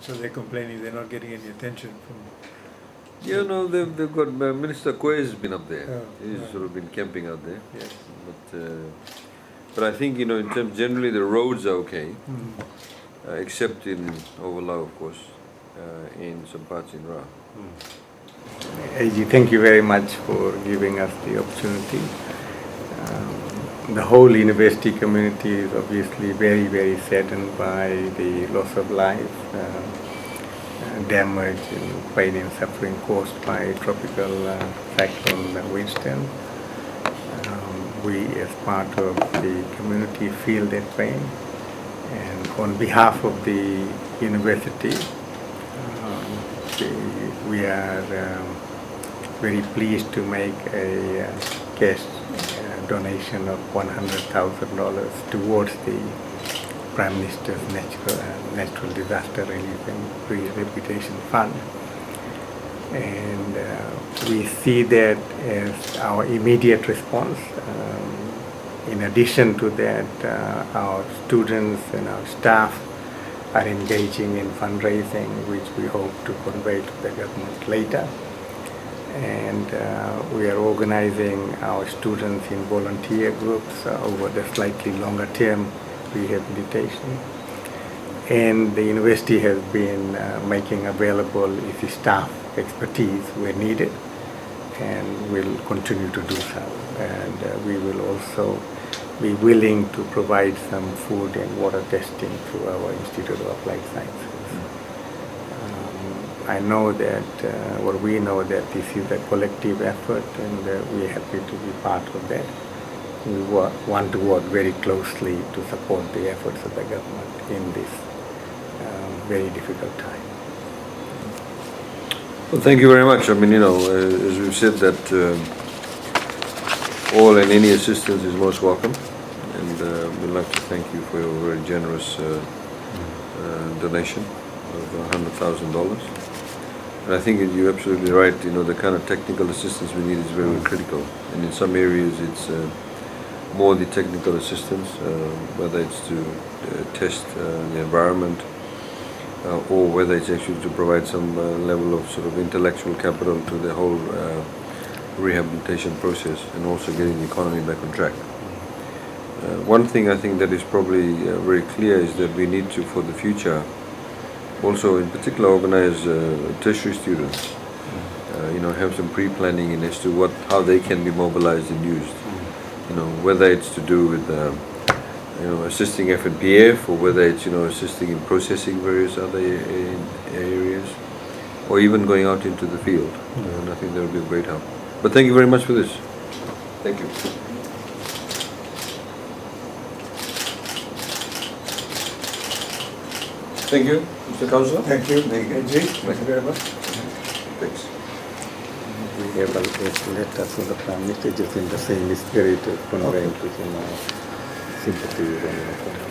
So they're complaining they're not getting any attention from... Yeah, no, they've got Minister Koy has been up there. Oh, He's right. sort of been camping out there. Yes. But I think, in terms generally the roads are okay, except in Overlau, of course, in some parts in Ra. AG, thank you very much for giving us the opportunity. The whole university community is obviously very, very saddened by the loss of life, damage and pain and suffering caused by tropical cyclone Winston. We as part of the community feel that pain, and on behalf of the university, we are very pleased to make a cash donation of $100,000 towards the Prime Minister's Natural Disaster Relief and Rehabilitation Fund. And we see that as our immediate response. In addition to that, our students and our staff are engaging in fundraising, which we hope to convey to the government later. And we are organizing our students in volunteer groups over the slightly longer term rehabilitation. And the university has been making available its staff expertise where needed, and will continue to do so. And we will also be willing to provide some food and water testing through our Institute of Applied Sciences. I know that, we know that this is a collective effort, and we are happy to be part of that. We want to work very closely to support the efforts of the government in this very difficult time. Well, thank you very much. I mean, as we've said, that all and any assistance is most welcome, and we'd like to thank you for your very generous donation of $100,000. And I think you're absolutely right. The kind of technical assistance we need is very, very critical, and in some areas it's more the technical assistance, whether it's to test the environment, or whether it's actually to provide some level of sort of intellectual capital to the whole rehabilitation process, and also getting the economy back on track. One thing I think that is probably very clear is that we need to, for the future, also in particular organize tertiary students, have some pre-planning in as to how they can be mobilized and used. Whether it's to do with assisting FNPF, or whether it's assisting in processing various other areas, or even going out into the field. And I think that would be a great help. But thank you very much for this. Thank you. Thank you, Mr. Councillor. Thank you, AG. Thank you very much. Thanks. We have a letter from the Prime Minister just in the same spirit of conveying to him sympathy.